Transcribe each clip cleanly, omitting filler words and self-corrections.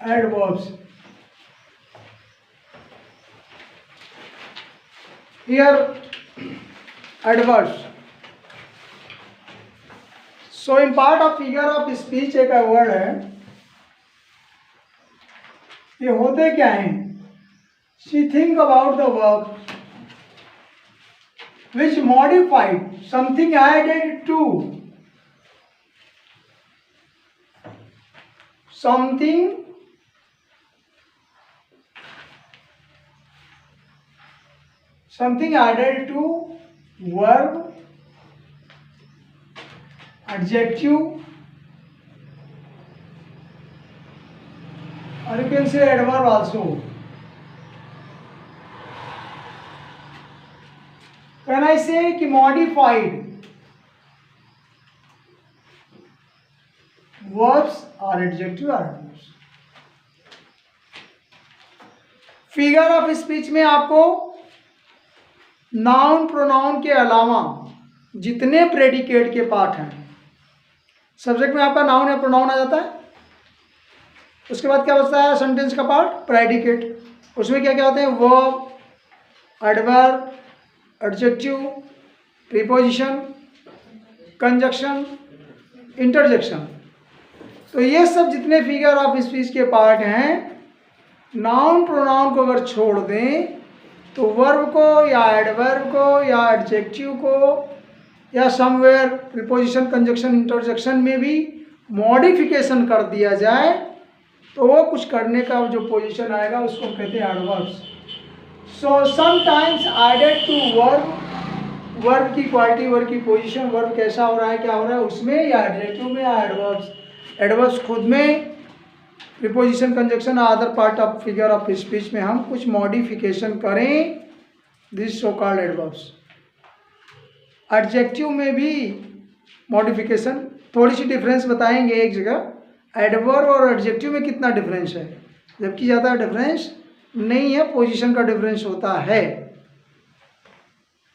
adverbs. Here adverbs. So in part of figure of speech एक word है, ये होते क्या हैं? She think about the verb which modified something added to something added to verb, adjective, or you can say adverb also. When I say कि modified verbs or adjective or adverbs. Figure of speech में आपको noun pronoun के अलावा जितने predicate के part हैं, subject में आपका नाउन या प्रोनाउन आ जाता है, उसके बाद क्या बचता है? सेंटेंस का पार्ट प्रेडिकेट। उसमें क्या क्या होते हैं? Verb, adverb, adjective, preposition, conjunction, interjection. तो ये सब जितने फिगर ऑफ स्पीच के पार्ट हैं, नाउन प्रोनाउन को अगर छोड़ दें तो वर्ब को या एडवर्ब को या एडजेक्टिव को या समवेयर प्रीपोजिशन, कंजक्शन, इंटरजेक्शन में भी मॉडिफिकेशन कर दिया जाए तो वो कुछ करने का जो पोजीशन आएगा उसको हम कहते हैं adverbs. So sometimes added to verb, verb की क्वालिटी, वर्ब की पोजीशन, वर्ब कैसा हो रहा है, क्या हो रहा है उसमें, या एडजेक्टिव में, या एडवर्ब्स। एडवर्ब्स खुद में preposition, conjunction, other part of figure of speech में हम कुछ मॉडिफिकेशन करें, this so called adverbs. Adjective में भी मॉडिफिकेशन, थोड़ी सी डिफरेंस बताएंगे एक जगह। एडवर्ब और एडजेक्टिव में कितना डिफरेंस है, जबकि ज़्यादा डिफरेंस नहीं है, पोजीशन का डिफरेंस होता है।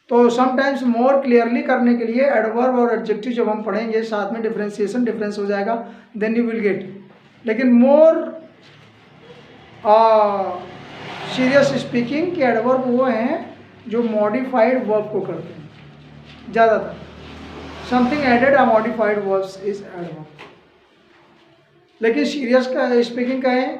तो समटाइम्स मोर क्लियरली करने के लिए एडवर्ब और एडजेक्टिव जब हम पढ़ेंगे साथ में डिफरेंशिएशन डिफरेंस हो जाएगा, देन यू विल गेट। लेकिन मोर सीरियस स्पीकिंग कि एडवर्ब वो हैं जो मॉडिफाइड वर्ब को करते हैं ज़्यादातर। Something added a modified verbs is adverb. लेकिन सीरियस का स्पीकिंग कहें,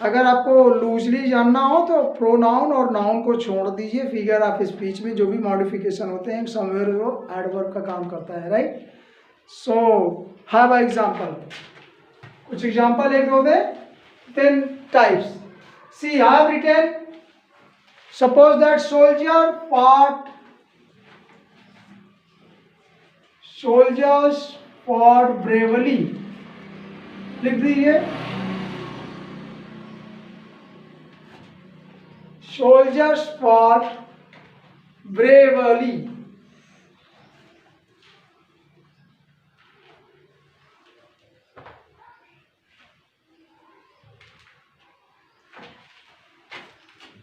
अगर आपको लूजली जानना हो तो प्रोनाउन और नाउन को छोड़ दीजिए, फिगर ऑफ स्पीच में जो भी मॉडिफिकेशन होते हैं समवेयर वो एडवर्ब का काम करता है, राइट। सो हैव एग्जांपल, कुछ एग्जांपल एक दो दे, 10 types. See have written, suppose that soldiers for bravely, लिख दीजिए soldiers fought bravely.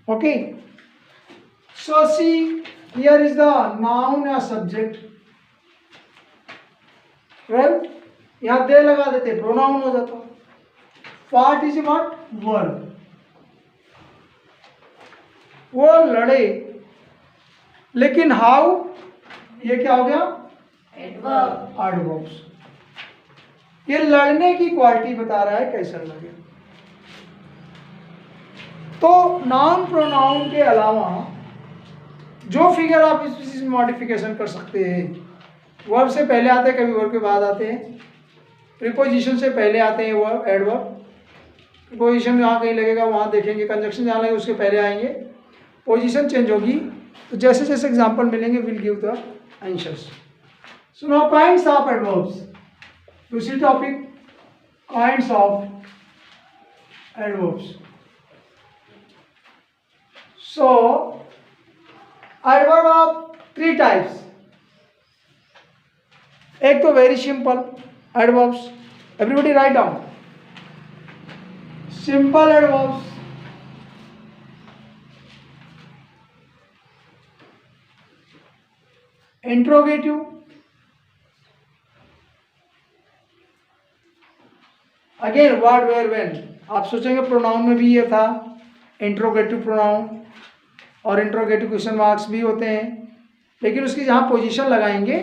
Okay, so see here is the noun or subject, right? यहाँ दे लगा देते, प्रोनाउन हो जाता। fought is what? verb। वो लड़े, लेकिन हाउ, ये क्या हो गया? एडवर्ब। एडवर्ब्स। ये लड़ने की क्वालिटी बता रहा है कैसा लगे। तो नाउन प्रोनाउन के अलावा जो फिगर आप स्पीच में मॉडिफिकेशन कर सकते हैं, वर्ब से पहले आते हैं, कभी वर्ब के बाद आते हैं, प्रीपोजिशन से पहले आते हैं वर्ब, एडवर्ब। प्रीपोजिशन जहाँ कहीं लगेगा वहाँ देखेंगे, कंजक्शन जहाँ लगेगा उसके पहले आएंगे, पोजीशन चेंज होगी। तो जैसे जैसे एग्जांपल मिलेंगे will give the answers. So now kinds of adverbs, दूसरी topic, kinds of adverbs. So adverb of 3 types. एक तो very simple adverbs, everybody write down. Simple adverbs, interrogative, again what, where, when, आप सोचेंगे pronoun में भी ये था, interrogative pronoun और इंट्रोगेटिव क्वेश्चन मार्क्स भी होते हैं, लेकिन उसकी जहाँ पोजीशन लगाएंगे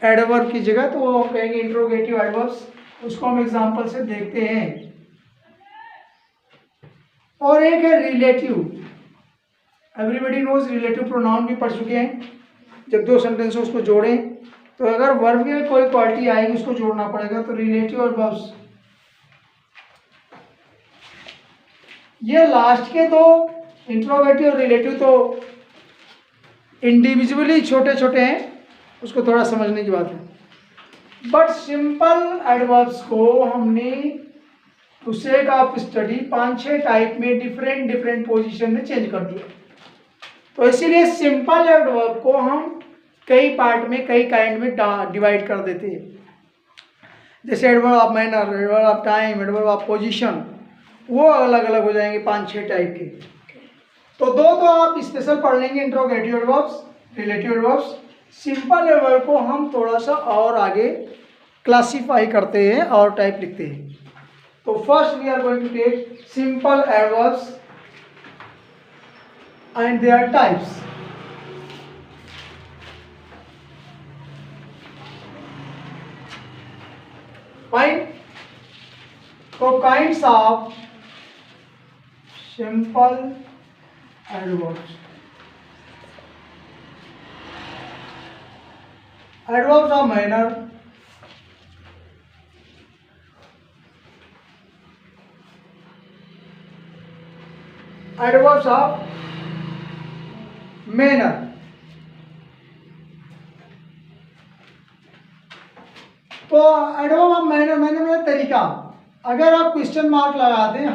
एडवर्ब की जगह तो वो कहेंगे इंट्रोगेटिव एडवर्ब्स। उसको हम एग्जांपल से देखते हैं। और एक है relative. Everybody knows relative pronoun भी पढ़ चुके हैं। जब दो सेंटेंस उसको जोड़ें तो अगर वर्ब में कोई क्वालिटी आएगी उसको जोड़ना पड़ेगा। तो रिलेटिव और वर्ब्स, ये लास्ट के दो इंट्रोगेटिव और रिलेटिव तो इंडिविजुअली छोटे छोटे हैं, उसको थोड़ा समझने की बात है। बट सिंपल एडवर्ब्स को हमने to sake of study 5-6 type में डिफरेंट डिफरेंट पोजीशन में चेंज कर दिया। तो इसीलिए सिंपल एडवर्ब को हम कई पार्ट में, कई काइंड में डिवाइड कर देते हैं। जैसे adverb of manner, adverb of time, adverb of position, वो अलग अलग हो जाएंगे 5-6 टाइप के। तो दो तो आप स्पेशल पढ़ लेंगे, interrogative adverbs, relative adverbs. Simple adverb को हम थोड़ा सा और आगे क्लासीफाई करते हैं और टाइप लिखते हैं। तो first we are going to take simple adverbs and their types. Fine. तो kinds of simple adverbs. Adverbs of manner, adverbs of manner. तो एडवर्ब ऑफ मैनर, मैनर में तरीका। अगर आप क्वेश्चन मार्क लगा दें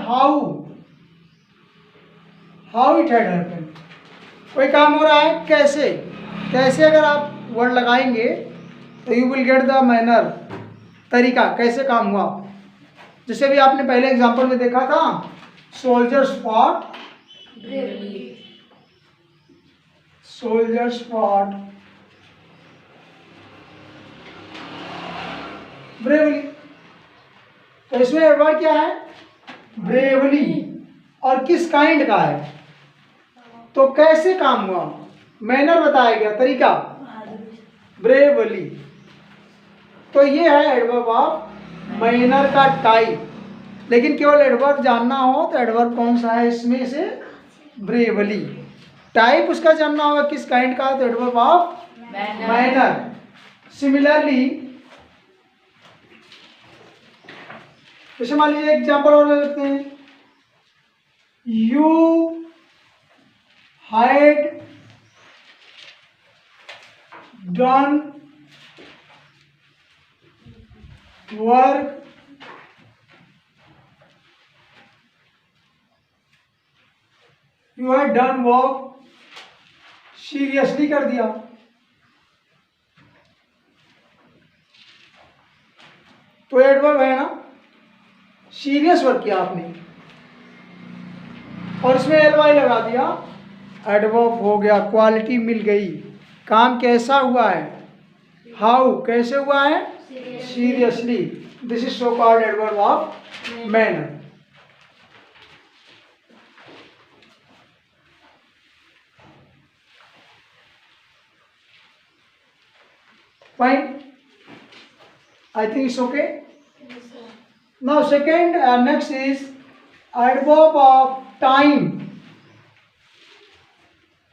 हाउ इट हैड हैपेंड, कोई काम हो रहा है कैसे, कैसे अगर आप वर्ड लगाएंगे तो you will get the manner, तरीका कैसे काम हुआ। जैसे भी आपने पहले एग्जांपल में देखा था, सोल्जर्स फॉट ब्रेवली। तो इसमें एडवर्ब क्या है, ब्रेवली, और किस काइंड का है, तो कैसे काम हुआ, मैनर बताया गया, तरीका ब्रेवली। तो ये है एडवर्ब ऑफ मैनर का टाइप। लेकिन केवल एडवर्ब जानना हो तो एडवर्ब कौन सा है इसमें से, ब्रेवली। टाइप उसका जानना होगा किस काइंड का, तो एडवर्ब ऑफ मैनर। सिमिलरली जैसे मान लीजिए एग्जाम्पल और ले लेते हैं, you had done work seriously कर दिया। तो एडवर्ब है ना, सीरियस वर्क किया आपने और इसमें एलवाई लगा दिया, एडवर्ब हो गया, क्वालिटी मिल गई। काम कैसा हुआ है, हाउ कैसे हुआ है, seriously. This is so called adverb of manner. Fine. I think it's okay. Now second, next is adverb of time.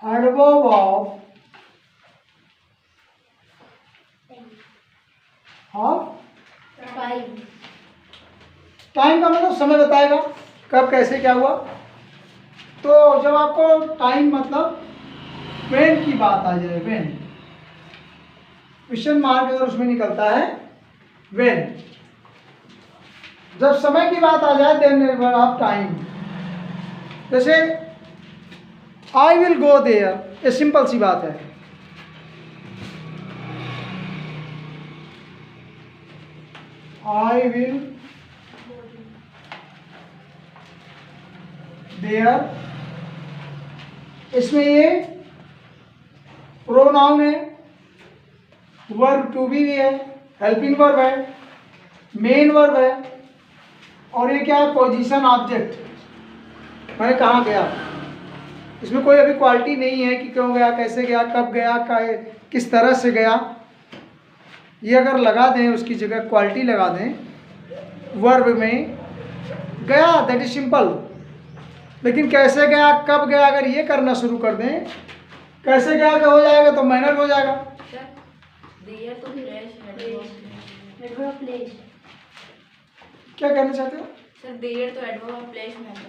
Adverb of time का मतलब समय बताएगा कब कैसे क्या हुआ। तो जब आपको टाइम मतलब व्हेन की बात आ जाए, व्हेन, क्वेश्चन मार्क अगर उसमें निकलता है व्हेन, जब समय की बात आ जाए देन एडवर्ब ऑफ टाइम। जैसे आई विल गो देयर, ये सिंपल सी बात है। आई विल देयर, इसमें ये प्रोनाउन है, वर्ब टू बी है, हेल्पिंग वर्ब है, मेन वर्ब है, और ये क्या है, पोजीशन ऑब्जेक्ट, मैंने कहाँ गया। इसमें कोई अभी क्वालिटी नहीं है कि क्यों गया, कैसे गया, कब गया, किस तरह से गया। ये अगर लगा दें, उसकी जगह क्वालिटी लगा दें वर्ब में, गया, दैट इज सिंपल। लेकिन कैसे गया, कब गया, अगर ये करना शुरू कर दें, कैसे गया का हो जाएगा तो मैनर हो जाएगा। क्या कहना चाहते हो सर? देयर तो एडवर्ब ऑफ प्लेस में आता है।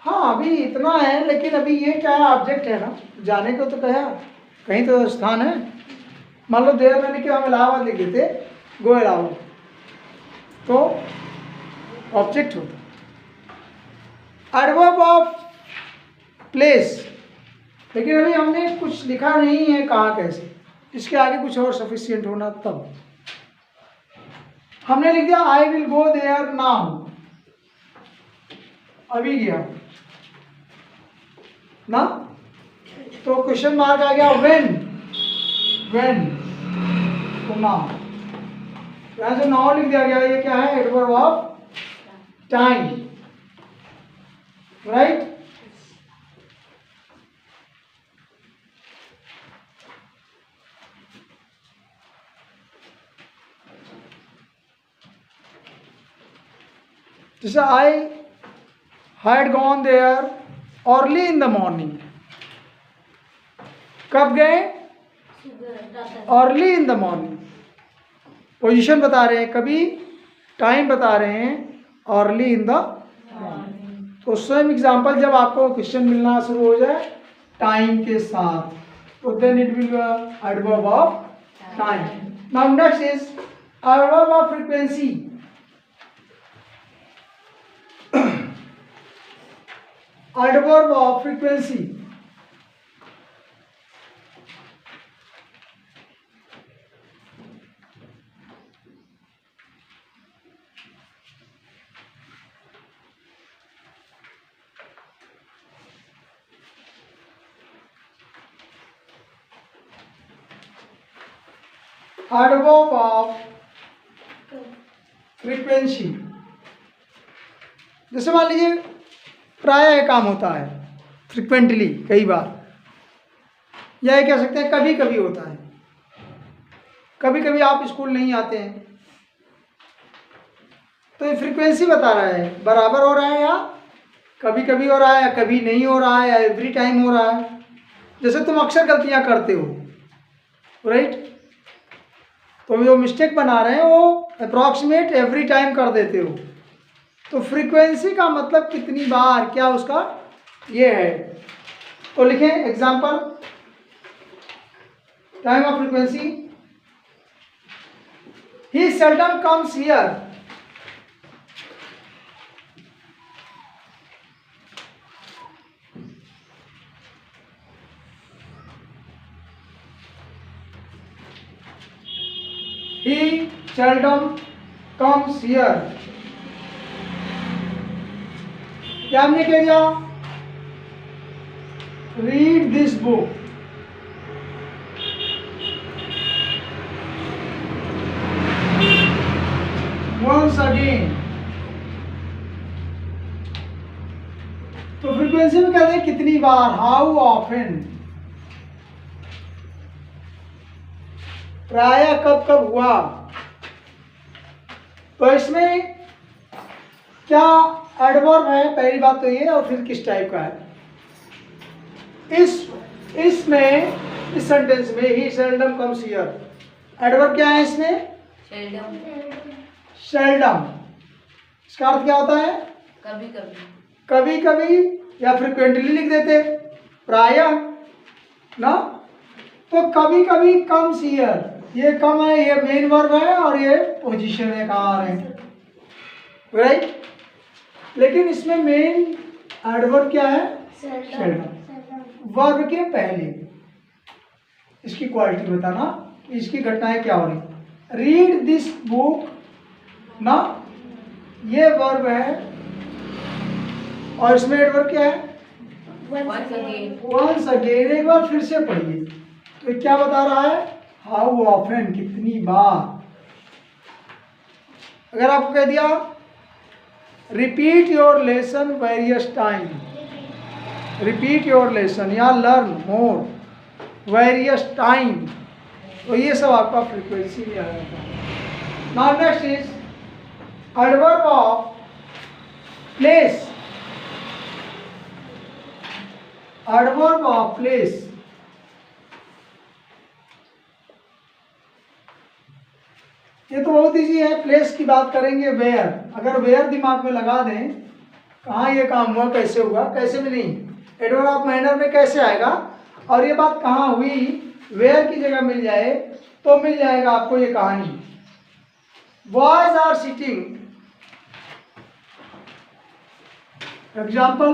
हाँ, अभी इतना है, लेकिन अभी ये क्या है, ऑब्जेक्ट है ना, जाने को तो कहा, कहीं तो स्थान है। मान लो देर मैंने कि हम इलाहाबाद लिखे थे, गो इलाहाबाद, तो ऑब्जेक्ट होता। एडवर्ब ऑफ प्लेस, लेकिन अभी हमने कुछ लिखा नहीं है कहाँ कैसे, इसके आगे कुछ और सफिशिएंट होना तब। हमने लिख दिया I will go there now, अभी गया ना, तो क्वेश्चन मार्क आ गया व्हेन, तो नाउ, यहां जो नाउ लिख दिया गया, ये क्या है, एडवर्ब ऑफ टाइम, राइट। जैसे I had gone there early in the morning, कब गए, early in the morning, position बता रहे हैं, कभी टाइम बता रहे हैं, अर्ली इन द मॉर्निंग। तो सेम एग्जांपल जब आपको क्वेश्चन मिलना शुरू हो जाए टाइम के साथ, तो then it will adverb of time. Now next is adverb of frequency. Adverb of frequency, adverb of frequency, जैसे मान लीजिए प्रायः ये काम होता है, फ्रिक्वेंटली, कई बार, या ये कह सकते हैं कभी कभी होता है। कभी कभी आप स्कूल नहीं आते हैं, तो ये फ्रीक्वेंसी बता रहा है, बराबर हो रहा है, या कभी कभी हो रहा है, या कभी नहीं हो रहा है, या एवरी टाइम हो रहा है। जैसे तुम अक्सर गलतियां करते हो, राइट, तो जो मिस्टेक बना रहे हैं वो अप्रॉक्सीमेट एवरी टाइम कर देते हो। तो फ्रीक्वेंसी का मतलब कितनी बार, क्या उसका ये है। तो लिखें example, time of frequency, he seldom comes here, he seldom comes here। क्या हमने कह दिया, read this book, once again. तो फ्रीक्वेंसी में कहते हैं कितनी बार, हाउ ऑफन, प्रायः कब कब हुआ। तो इसमें क्या एडवर्ब है, पहली बात तो ये, और फिर किस टाइप का है। इसमें इस सेंटेंस में ही सेल्डम कम्स हियर, एडवर्ब क्या है इसमें, सेल्डम। इसका अर्थ क्या होता है, कभी कभी, कभी कभी, या फ्रिक्वेंटली लिख देते, प्रायः ना। तो कभी कभी कम्स हियर, ये कम है, ये मेन वर्ब है, और ये पोजीशन है, कहाँ आ रहे हैं, राइट। लेकिन इसमें मेन एडवर्ब क्या है, सेल्डम, वर्ब के पहले। इसकी क्वालिटी बताना, इसकी घटनाएं क्या हो रही। रीड दिस बुक ना, ये वर्ब है, और इसमें एडवर्ब क्या है, वंस अगेन, एक बार फिर से पढ़िए। तो ये क्या बता रहा है, हाउ ऑफन, कितनी बार। अगर आपको कह दिया repeat your lesson various time, repeat your lesson या लर्न मोर वेरियस टाइम, तो ये सब आपका फ्रीक्वेंसी में आ जाता है। Now next is adverb of place, adverb of place. ये तो बहुत ईजी है, प्लेस की बात करेंगे वेयर, अगर वेयर दिमाग में लगा दें कहाँ ये काम हुआ, कैसे हुआ, कैसे भी नहीं, एडवर्ब ऑफ मैनर में कैसे आएगा, और ये बात कहाँ हुई, वेयर की जगह मिल जाए तो मिल जाएगा आपको ये कहानी। Boys are sitting, example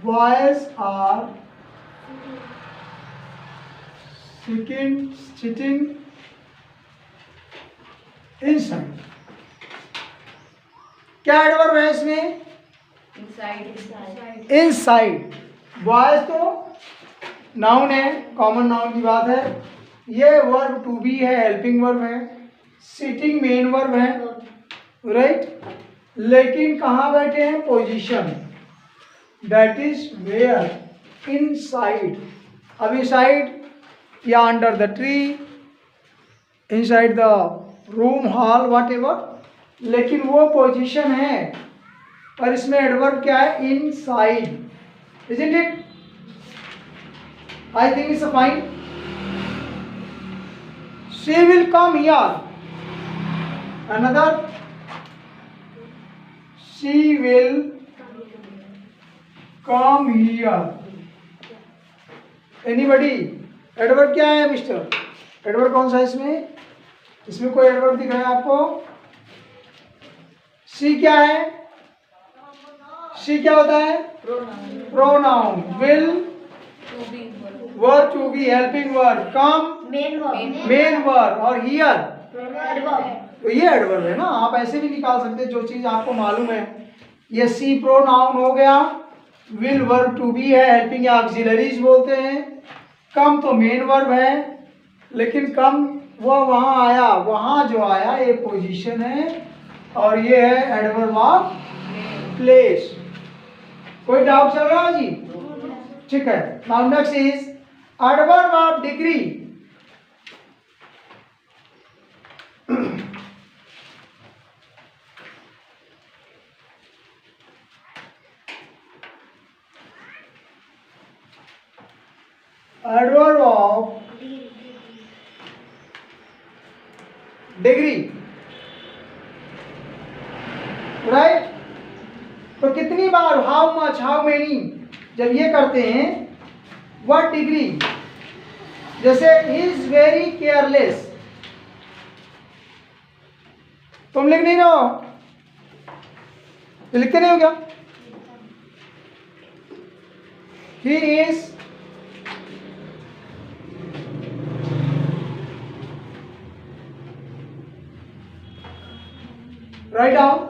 boys are sitting inside. क्या एडवर्ब है इसमें, इनसाइड, इनसाइड। बॉयज तो नाउन है, कॉमन नाउन की बात है, ये वर्ब टू बी है, हेल्पिंग वर्ब है, सिटिंग मेन वर्ब है, राइट। लेकिन कहाँ बैठे हैं, position, that is where, inside. अब इनसाइड या under the tree, inside the room, hall, whatever, लेकिन वो पोजीशन है, और इसमें एडवर्ब क्या है, inside, isn't it? I think it's a fine. She will come here. Another, she will come here. Anybody? Adverb क्या है मिस्टर, एडवर्ब कौन सा है इसमें, इसमें कोई एडवर्ब दिख रहा है आपको, सी क्या है, सी क्या होता है, pronoun, pronoun, will to be, verb to be, helping verb, cum main main verb, और हियर वर्ब, तो ये एडवर्ब है ना। आप ऐसे भी निकाल सकते हैं जो चीज आपको मालूम है। ये सी प्रोनाउन हो गया, विल वर्ब टू बी है, हेल्पिंग या ऑक्सिलरीज बोलते हैं, कम तो मेन वर्ब है, लेकिन कम वो वहाँ आया, वहाँ जो आया ये पोजीशन है, और ये है एडवर्ब ऑफ प्लेस। कोई डाउट चल रहा है जी, ठीक है। Now next is adverb of degree. Adverb of degree, right. तो कितनी बार, हाउ मच, हाउ मेनी, जब ये करते हैं, व्हाट डिग्री, जैसे इज वेरी केयरलेस, तुम लिख नहीं रहे हो, लिखते नहीं हो क्या, he is write down,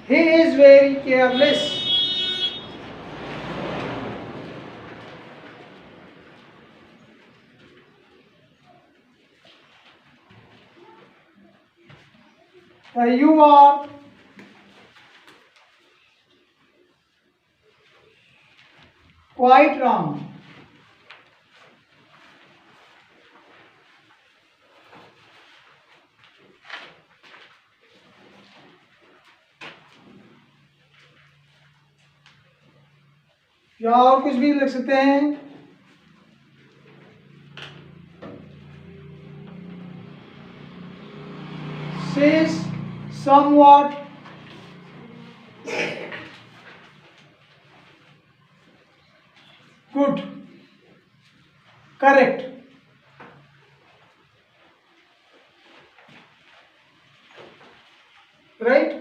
he is very careless, you are quite wrong, या और कुछ भी लिख सकते हैं। She is somewhat good, correct, right?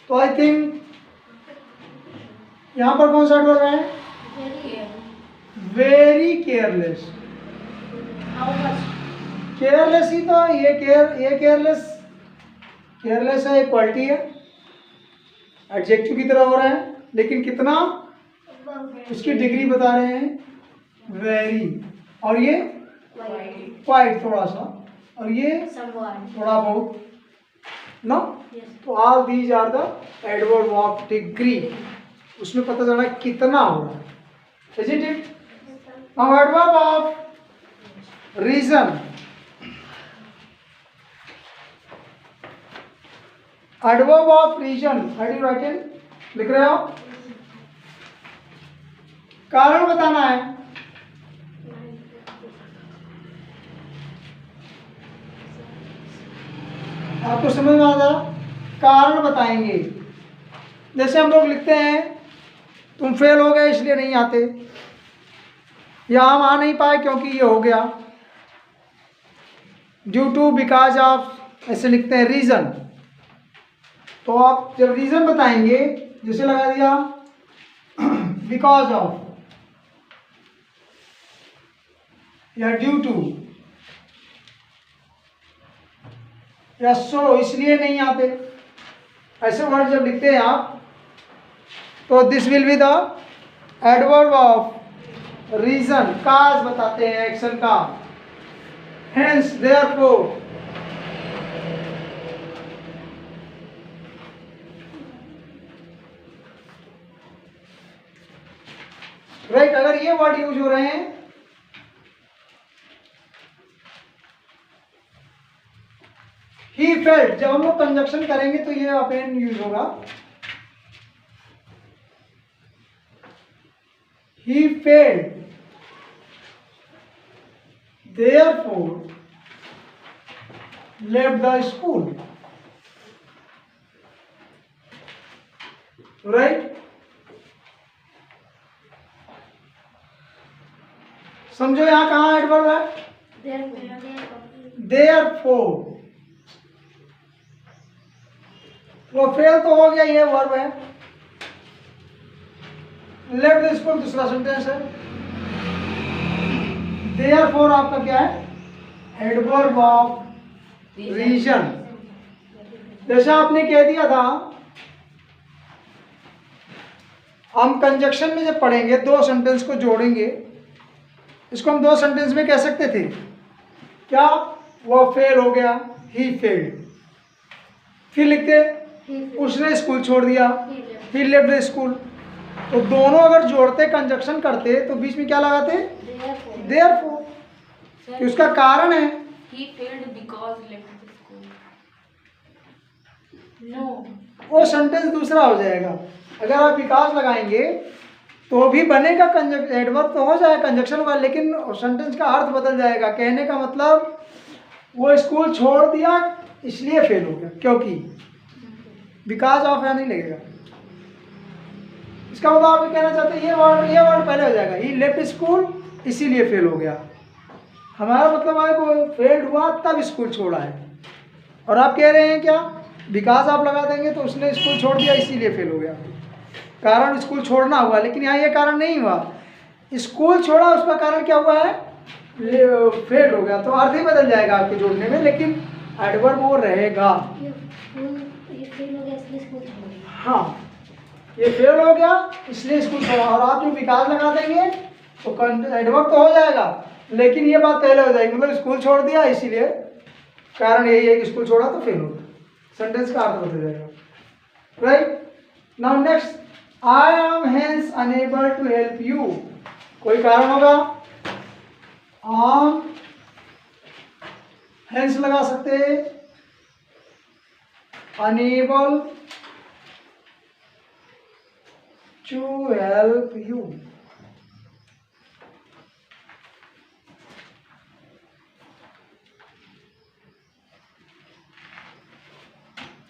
तो आई थिंक यहाँ पर कौन सा एडवर्ब है, वेरी केयरलेस। केयरलेस ही तो ये केयरलेस, केयरलेस है, एक क्वालिटी है, एडजेक्टिव की तरह हो रहा है, लेकिन कितना, उसकी डिग्री बता रहे हैं, वेरी, और ये क्वाइट, थोड़ा सा, और ये Somewhat. थोड़ा बहुत, नो। Yes. तो all these are the adverb of degree. उसमें पता चला कितना हो रहा है। Is it? Now adverb of reason. Adverb of reason, how do you write in? लिख रहे हो? कारण बताना है। आपको समझ में आ रहा? कारण बताएंगे। जैसे हम लोग लिखते हैं तुम फेल हो गए इसलिए नहीं आते, या हम आ नहीं पाए क्योंकि ये हो गया, ड्यू टू, बिकॉज ऑफ, ऐसे लिखते हैं रीजन। तो आप जब रीजन बताएंगे, जैसे लगा दिया बिकॉज ऑफ या ड्यू टू या सो, इसलिए नहीं आते, ऐसे वर्ड जब लिखते हैं आप, तो this will be the adverb of reason. Cause बताते हैं एक्शन का। Hence, therefore. राइट, अगर ये वर्ड यूज हो रहे हैं, ही फेल्ट, जब हम लोग कंजक्शन करेंगे तो ये अपेन यूज होगा। He failed, therefore left the school. Right, समझो यहां कहां एडवर्ब है? देयरफॉर। वो फेल तो हो गया, ये वर्ब है। लेफ्ट द स्कूल दूसरा सेंटेंस है। देयरफॉर आपका क्या है? Adverb of reason. जैसा आपने कह दिया था, हम कंजक्शन में जब पढ़ेंगे दो सेंटेंस को जोड़ेंगे, इसको हम दो सेंटेंस में कह सकते थे क्या? वो फेल हो गया, ही फेल्ड। फिर लिखते उसने स्कूल छोड़ दिया, ही लेफ्ट द स्कूल। तो दोनों अगर जोड़ते, कंजक्शन करते, तो बीच में क्या लगाते? देयरफॉर, कि उसका कारण है। He failed because left the school. No. वो सेंटेंस दूसरा हो जाएगा। अगर आप विकास लगाएंगे तो भी बनेगा, एडवर्ब तो हो जाएगा, कंजक्शन होगा, लेकिन सेंटेंस का अर्थ बदल जाएगा। कहने का मतलब वो स्कूल छोड़ दिया इसलिए फेल हो गया, क्योंकि बिकॉज ऑफ या नहीं लगेगा। इसका मतलब आप कहना चाहते हैं ये वर्ड पहले हो जाएगा, ही लेफ्ट स्कूल इसीलिए फेल हो गया। हमारा मतलब है वो फेल्ड हुआ तब स्कूल छोड़ा है, और आप कह रहे हैं क्या? बिकॉज आप लगा देंगे तो उसने स्कूल छोड़ दिया इसीलिए फेल हो गया। कारण स्कूल छोड़ना हुआ, लेकिन यहाँ ये कारण नहीं हुआ। स्कूल छोड़ा, उसका कारण क्या हुआ है? फेल हो गया। तो अर्थ ही बदल जाएगा आपके जोड़ने में, लेकिन एडवर्ब वो रहेगा। हाँ, ये फेल हो गया इसलिए स्कूल छोड़ा, और आप जो विकास लगा देंगे तो एडवर्ब तो हो जाएगा, लेकिन ये बात पहले हो जाएगी, मतलब स्कूल छोड़ दिया इसीलिए, कारण यही है कि स्कूल छोड़ा तो फेल हो गया। सेंटेंस का अर्थ बदल जाएगा। Right, now next, I am hence unable to help you. कोई कारण होगा, आम हेंस लगा सकते हैं, अनेबल टू हेल्प यू।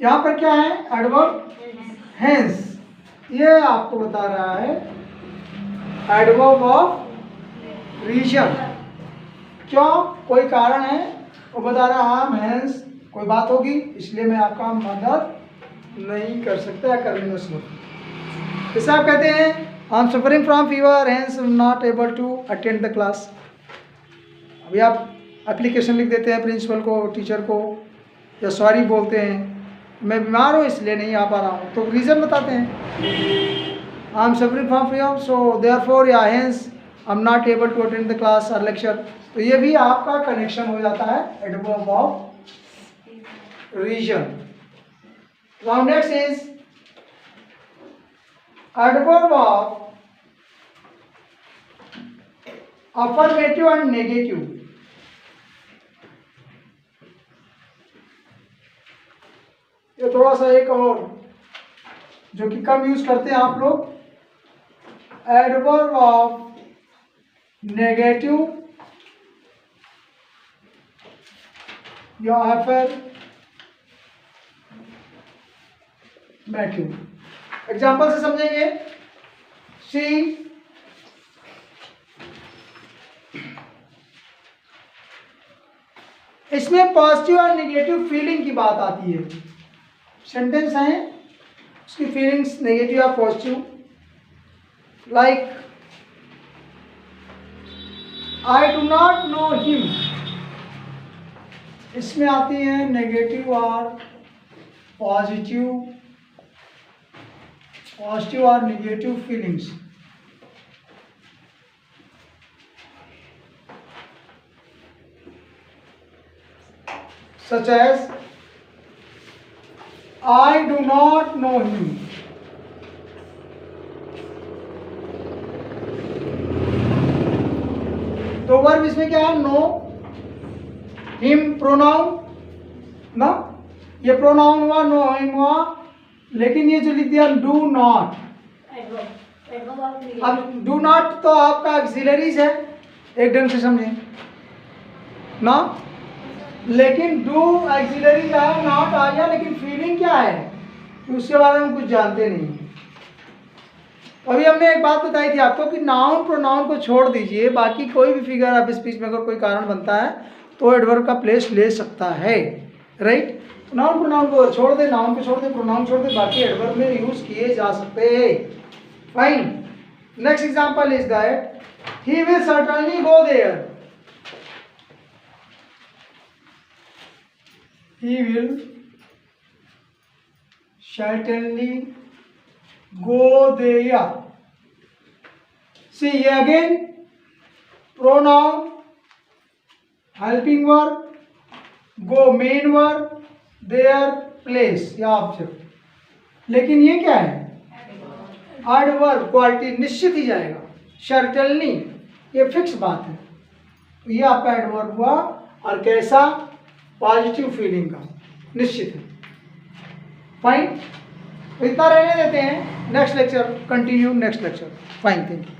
यहां पर क्या है? Adverb hence. ये आपको बता रहा है एडवर्ब ऑफ रीजन। क्यों? कोई कारण है, वो बता रहा है हम हेंस, कोई बात होगी इसलिए मैं आपका मदद नहीं कर सकता या कर नहीं सकता। जैसे आप कहते हैं I am suffering from fever hence not able to attend the class. अभी आप एप्लीकेशन लिख देते हैं प्रिंसिपल को, टीचर को, या सॉरी बोलते हैं मैं बीमार हूँ इसलिए नहीं आ पा रहा हूँ, तो रीज़न बताते हैं I am suffering from fever so therefore या hence I am not able to attend the class और लेक्चर, तो ये भी आपका कनेक्शन हो जाता है adverb of reason. Now next is adverb of affirmative and negative. ये थोड़ा सा एक और जो कि कम यूज करते हैं आप लोग, एडवर्ब ऑफ नेगेटिव या अफर्मेटिव। एग्जाम्पल से समझेंगे। सी इसमें पॉजिटिव और नेगेटिव फीलिंग की बात आती है। सेंटेंस है, उसकी फीलिंग्स नेगेटिव या positive. Like I do not know him, इसमें आती है नेगेटिव और पॉजिटिव और negative feelings. Such as I do not know him. तो वर्ब इसमें क्या है? नो। हिम प्रोनाउन ना, ये प्रोनाउन हुआ, नो हिम हुआ, लेकिन ये जो लिख दिया डू नॉट। अब डू नॉट तो आपका एक्सिलरीज है, एक ढंग से समझें ना, लेकिन डू एक्सिलरी का है, नॉट आ गया, लेकिन फीलिंग क्या है उसके बारे में कुछ जानते नहीं। अभी हमने एक बात बताई थी आपको कि नाउन प्रोनाउन को छोड़ दीजिए, बाकी कोई भी फिगर ऑफ स्पीच में अगर कोई कारण बनता है तो एडवर्ब का प्लेस ले सकता है, राइट। नाउन प्रोनाउन को छोड़ दे, नाउन को छोड़ दे, प्रोनाउन छोड़ दे, बाकी एडवर्ब में यूज किए जा सकते हैं। Fine. Next example is that he will certainly go there. He will certainly go there. See again, pronoun, helping verb, go main verb, there, place या ऑब्जेक्ट। लेकिन ये क्या है? एडवर्ब, क्वालिटी निश्चित ही जाएगा। सर्टेनली ये फिक्स बात है, तो ये आपका एडवर्ब हुआ, और कैसा? पॉजिटिव फीलिंग का, निश्चित है। फाइन, इतना रहने देते हैं। Next lecture continue, next lecture. Fine, thank you.